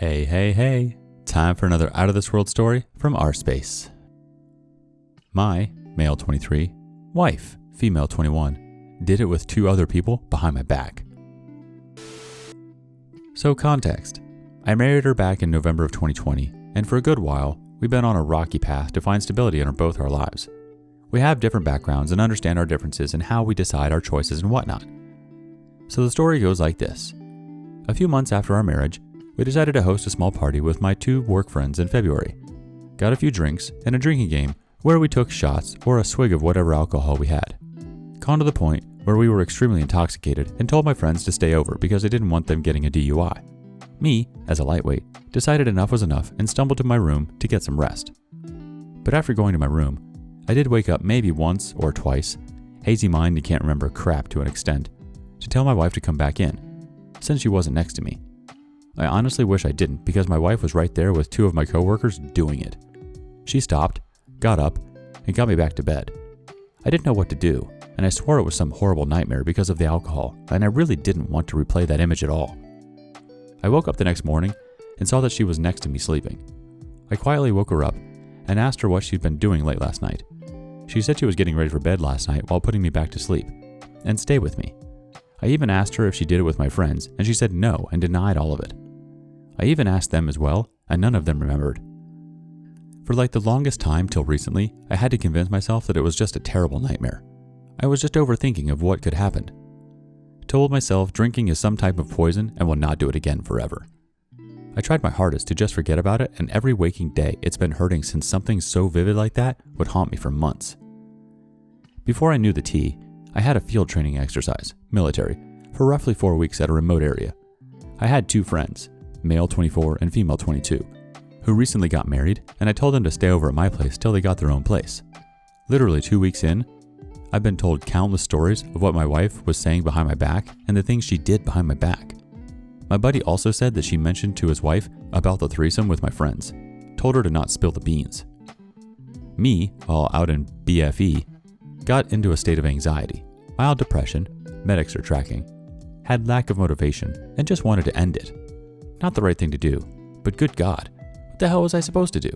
Hey, hey, hey. Time for another out of this world story from rSpace. My, male 23, wife, female 21, did it with two other people behind my back. So context. I married her back in November of 2020, and for a good while, we've been on a rocky path to find stability in both our lives. We have different backgrounds and understand our differences and how we decide our choices and whatnot. So the story goes like this. A few months after our marriage, we decided to host a small party with my two work friends in February. Got a few drinks and a drinking game where we took shots or a swig of whatever alcohol we had. Gone to the point where we were extremely intoxicated and told my friends to stay over because I didn't want them getting a DUI. Me, as a lightweight, decided enough was enough and stumbled to my room to get some rest. But after going to my room, I did wake up maybe once or twice, hazy mind and can't remember crap to an extent, to tell my wife to come back in, since she wasn't next to me. I honestly wish I didn't because my wife was right there with two of my coworkers doing it. She stopped, got up, and got me back to bed. I didn't know what to do, and I swore it was some horrible nightmare because of the alcohol, and I really didn't want to replay that image at all. I woke up the next morning and saw that she was next to me sleeping. I quietly woke her up and asked her what she'd been doing late last night. She said she was getting ready for bed last night while putting me back to sleep, and stay with me. I even asked her if she did it with my friends, and she said no and denied all of it. I even asked them as well, and none of them remembered. For like the longest time till recently, I had to convince myself that it was just a terrible nightmare. I was just overthinking of what could happen. Told myself drinking is some type of poison and will not do it again forever. I tried my hardest to just forget about it, and every waking day it's been hurting since something so vivid like that would haunt me for months. Before I knew the tea, I had a field training exercise, military, for roughly 4 weeks at a remote area. I had two friends, male 24 and female 22, who recently got married, and I told them to stay over at my place till they got their own place. Literally 2 weeks in, I've been told countless stories of what my wife was saying behind my back and the things she did behind my back. My buddy also said that she mentioned to his wife about the threesome with my friends, told her to not spill the beans. Me, while out in BFE, got into a state of anxiety, mild depression, medics are tracking, had lack of motivation, and just wanted to end it. Not the right thing to do, but good God, what the hell was I supposed to do?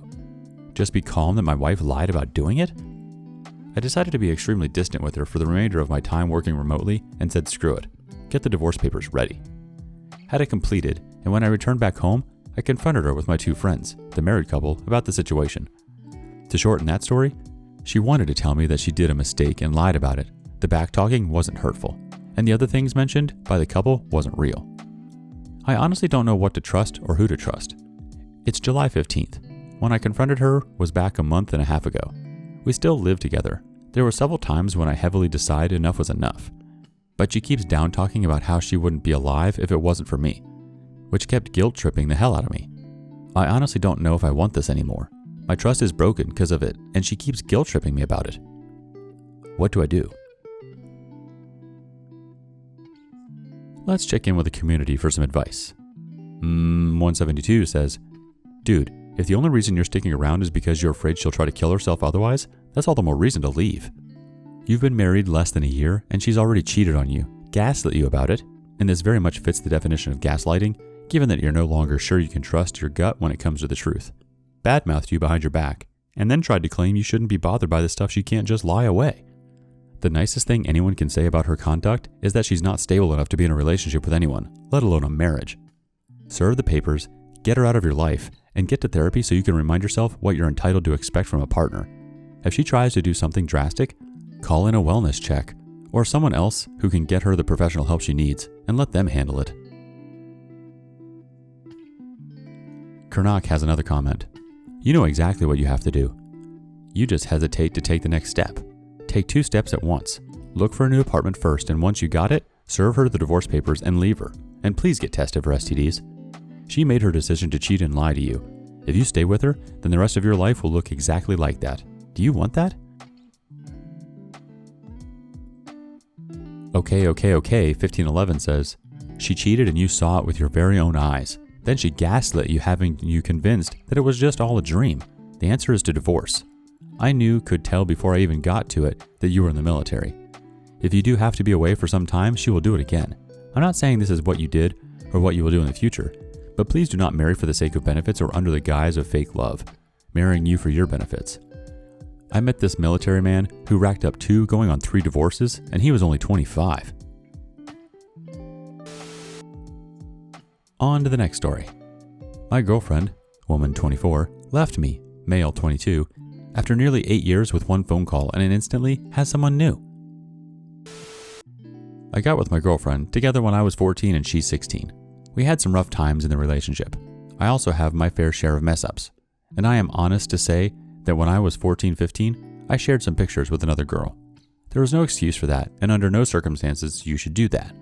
Just be calm that my wife lied about doing it? I decided to be extremely distant with her for the remainder of my time working remotely and said screw it, get the divorce papers ready. Had it completed, and when I returned back home, I confronted her with my two friends, the married couple, about the situation. To shorten that story, she wanted to tell me that she did a mistake and lied about it. The back-talking wasn't hurtful, and the other things mentioned by the couple wasn't real. I honestly don't know what to trust or who to trust. It's July 15th. When I confronted her was back a month and a half ago. We still live together. There were several times when I heavily decided enough was enough. But she keeps down-talking about how she wouldn't be alive if it wasn't for me, which kept guilt-tripping the hell out of me. I honestly don't know if I want this anymore. My trust is broken because of it, and she keeps guilt-tripping me about it. What do I do? Let's check in with the community for some advice. 172 says, dude, if the only reason you're sticking around is because you're afraid she'll try to kill herself otherwise, that's all the more reason to leave. You've been married less than a year, and she's already cheated on you, gaslit you about it, and this very much fits the definition of gaslighting, given that you're no longer sure you can trust your gut when it comes to the truth. Badmouthed you behind your back, and then tried to claim you shouldn't be bothered by the stuff she can't just lie away. The nicest thing anyone can say about her conduct is that she's not stable enough to be in a relationship with anyone, let alone a marriage. Serve the papers, get her out of your life, and get to therapy so you can remind yourself what you're entitled to expect from a partner. If she tries to do something drastic, call in a wellness check, or someone else who can get her the professional help she needs, and let them handle it. Kernock has another comment. You know exactly what you have to do. You just hesitate to take the next step. Take 2 steps at once. Look for a new apartment first, and once you got it, serve her the divorce papers and leave her. And please get tested for STDs. She made her decision to cheat and lie to you. If you stay with her, then the rest of your life will look exactly like that. Do you want that? Okay, 1511 says, she cheated and you saw it with your very own eyes. Then she gaslit you, having you convinced that it was just all a dream. The answer is to divorce. I could tell before I even got to it that you were in the military. If you do have to be away for some time, she will do it again. I'm not saying this is what you did or what you will do in the future, but please do not marry for the sake of benefits or under the guise of fake love, marrying you for your benefits. I met this military man who racked up 2 going on 3 divorces, and he was only 25. On to the next story. My girlfriend, woman 24, left me, male 22, after nearly 8 years with 1 phone call and instantly has someone new. I got with my girlfriend together when I was 14 and she's 16. We had some rough times in the relationship. I also have my fair share of mess-ups, and I am honest to say that when I was 14-15, I shared some pictures with another girl. There was no excuse for that, and under no circumstances you should do that.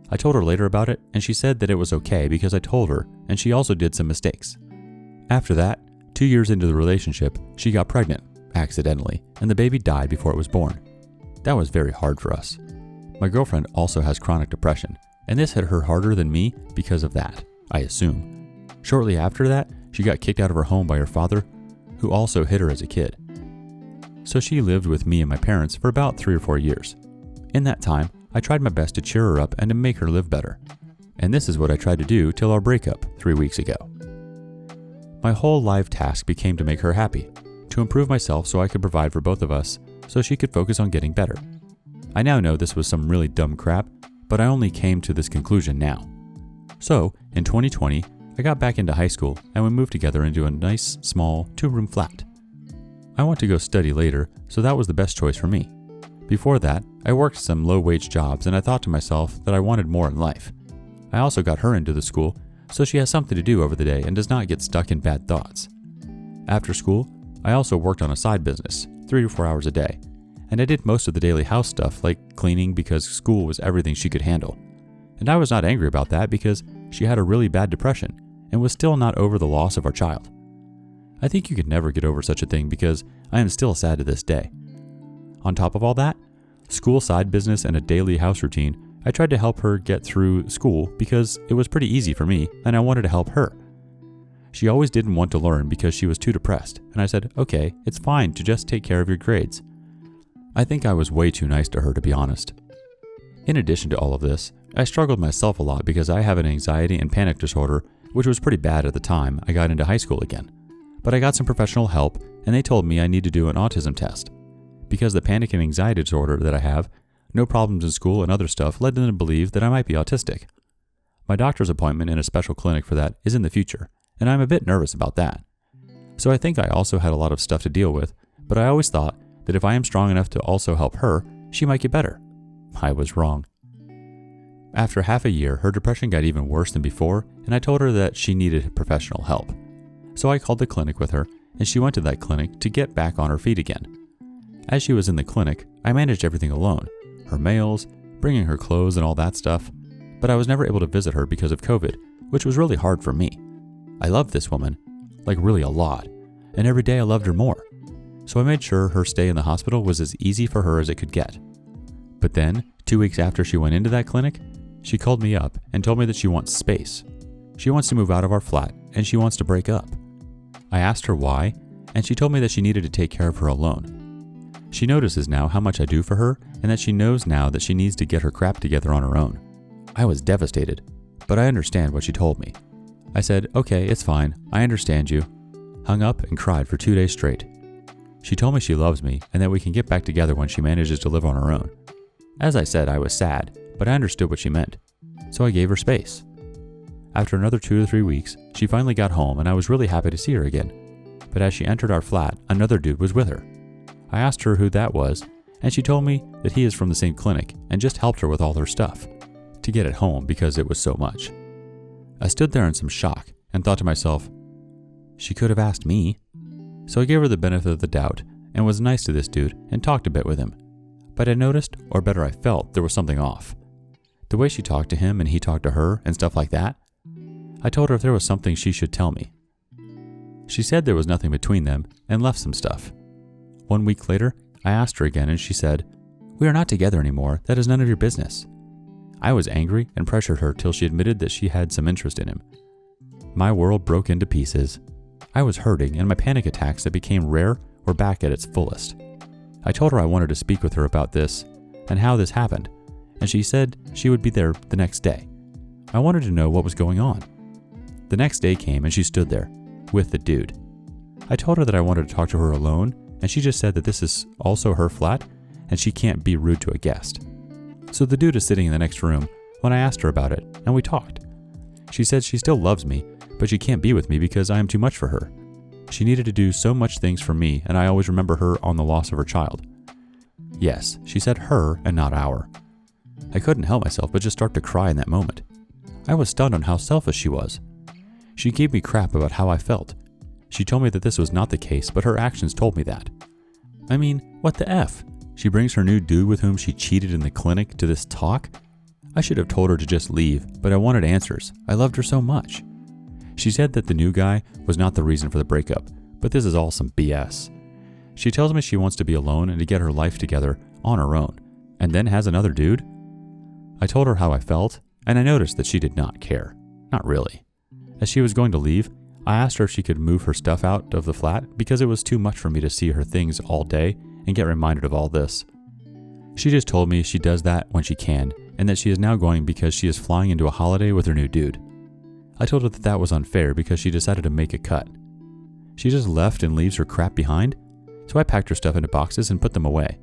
I told her later about it, and she said that it was okay because I told her, and she also did some mistakes. After that, 2 years into the relationship, she got pregnant, accidentally, and the baby died before it was born. That was very hard for us. My girlfriend also has chronic depression, and this hit her harder than me because of that, I assume. Shortly after that, she got kicked out of her home by her father, who also hit her as a kid. So she lived with me and my parents for about 3 or 4 years. In that time, I tried my best to cheer her up and to make her live better. And this is what I tried to do till our breakup 3 weeks ago. My whole life task became to make her happy, to improve myself so I could provide for both of us, so she could focus on getting better. I now know this was some really dumb crap, but I only came to this conclusion now. So, in 2020, I got back into high school and we moved together into a nice, small, 2-room flat. I went to go study later, so that was the best choice for me. Before that, I worked some low-wage jobs and I thought to myself that I wanted more in life. I also got her into the school, so she has something to do over the day and does not get stuck in bad thoughts. After school, I also worked on a side business, 3 to 4 hours a day, and I did most of the daily house stuff like cleaning because school was everything she could handle. And I was not angry about that because she had a really bad depression and was still not over the loss of our child. I think you could never get over such a thing because I am still sad to this day. On top of all that, school side business and a daily house routine, I tried to help her get through school because it was pretty easy for me and I wanted to help her. She always didn't want to learn because she was too depressed, and I said, okay, it's fine to just take care of your grades. I think I was way too nice to her, to be honest. In addition to all of this, I struggled myself a lot because I have an anxiety and panic disorder, which was pretty bad at the time I got into high school again. But I got some professional help and they told me I need to do an autism test. Because the panic and anxiety disorder that I have, no problems in school and other stuff led them to believe that I might be autistic. My doctor's appointment in a special clinic for that is in the future, and I'm a bit nervous about that. So I think I also had a lot of stuff to deal with, but I always thought that if I am strong enough to also help her, she might get better. I was wrong. After half a year, her depression got even worse than before, and I told her that she needed professional help. So I called the clinic with her, and she went to that clinic to get back on her feet again. As she was in the clinic, I managed everything alone, her mails, bringing her clothes and all that stuff, but I was never able to visit her because of COVID, which was really hard for me. I loved this woman, like really a lot, and every day I loved her more. So I made sure her stay in the hospital was as easy for her as it could get. But then, 2 weeks after she went into that clinic, she called me up and told me that she wants space. She wants to move out of our flat and she wants to break up. I asked her why, and she told me that she needed to take care of her alone. She notices now how much I do for her and that she knows now that she needs to get her crap together on her own. I was devastated, but I understand what she told me. I said, okay, it's fine, I understand you. Hung up and cried for 2 days straight. She told me she loves me and that we can get back together when she manages to live on her own. As I said, I was sad, but I understood what she meant, so I gave her space. After another 2 to 3 weeks, she finally got home and I was really happy to see her again. But as she entered our flat, another dude was with her. I asked her who that was, and she told me that he is from the same clinic and just helped her with all her stuff to get it home because it was so much. I stood there in some shock and thought to myself, she could have asked me. So I gave her the benefit of the doubt and was nice to this dude and talked a bit with him. But I noticed, or better I felt, there was something off. The way she talked to him and he talked to her and stuff like that. I told her if there was something she should tell me. She said there was nothing between them and left some stuff. 1 week later, I asked her again and she said, we are not together anymore, that is none of your business. I was angry and pressured her till she admitted that she had some interest in him. My world broke into pieces. I was hurting and my panic attacks that became rare were back at its fullest. I told her I wanted to speak with her about this and how this happened, and she said she would be there the next day. I wanted to know what was going on. The next day came and she stood there, with the dude. I told her that I wanted to talk to her alone, and she just said that this is also her flat, and she can't be rude to a guest. So the dude is sitting in the next room when I asked her about it, and we talked. She said she still loves me, but she can't be with me because I am too much for her. She needed to do so much things for me, and I always remember her on the loss of her child. Yes, she said her and not our. I couldn't help myself but just start to cry in that moment. I was stunned on how selfish she was. She gave me crap about how I felt. She told me that this was not the case, but her actions told me that. I mean, what the F? She brings her new dude with whom she cheated in the clinic to this talk? I should have told her to just leave, but I wanted answers. I loved her so much. She said that the new guy was not the reason for the breakup, but this is all some BS. She tells me she wants to be alone and to get her life together on her own, and then has another dude? I told her how I felt, and I noticed that she did not care. Not really. As she was going to leave, I asked her if she could move her stuff out of the flat because it was too much for me to see her things all day and get reminded of all this. She just told me she does that when she can, and that she is now going because she is flying into a holiday with her new dude. I told her that that was unfair because she decided to make a cut. She just left and leaves her crap behind, so I packed her stuff into boxes and put them away.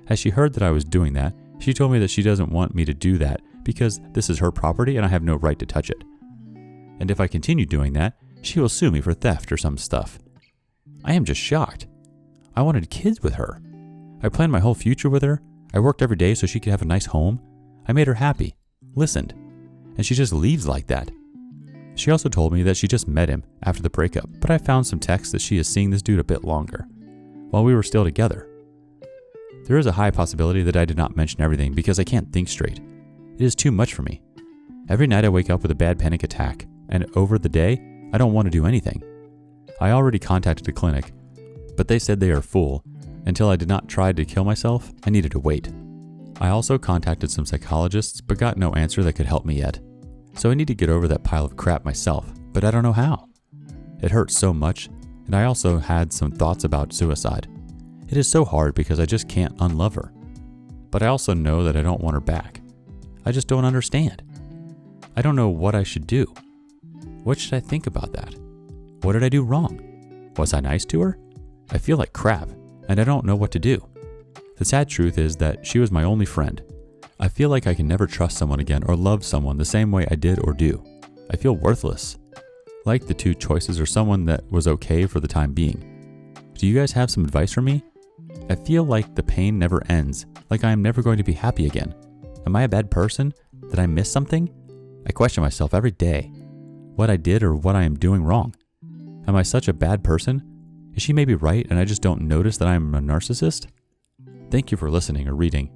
As she heard that I was doing that, she told me that she doesn't want me to do that because this is her property and I have no right to touch it. And if I continue doing that, she will sue me for theft or some stuff. I am just shocked. I wanted kids with her. I planned my whole future with her. I worked every day so she could have a nice home. I made her happy, listened, and she just leaves like that. She also told me that she just met him after the breakup, but I found some texts that she is seeing this dude a bit longer, while we were still together. There is a high possibility that I did not mention everything because I can't think straight. It is too much for me. Every night I wake up with a bad panic attack, and over the day, I don't want to do anything. I already contacted the clinic, but they said they are full. Until I did not try to kill myself, I needed to wait. I also contacted some psychologists, but got no answer that could help me yet. So I need to get over that pile of crap myself, but I don't know how. It hurts so much, and I also had some thoughts about suicide. It is so hard because I just can't unlove her. But I also know that I don't want her back. I just don't understand. I don't know what I should do. What should I think about that? What did I do wrong? Was I nice to her? I feel like crap, and I don't know what to do. The sad truth is that she was my only friend. I feel like I can never trust someone again or love someone the same way I did or do. I feel worthless. Like the two choices or someone that was okay for the time being. Do you guys have some advice for me? I feel like the pain never ends, like I am never going to be happy again. Am I a bad person? Did I miss something? I question myself every day. What I did or what I am doing wrong. Am I such a bad person? Is she maybe right and I just don't notice that I am a narcissist? Thank you for listening or reading.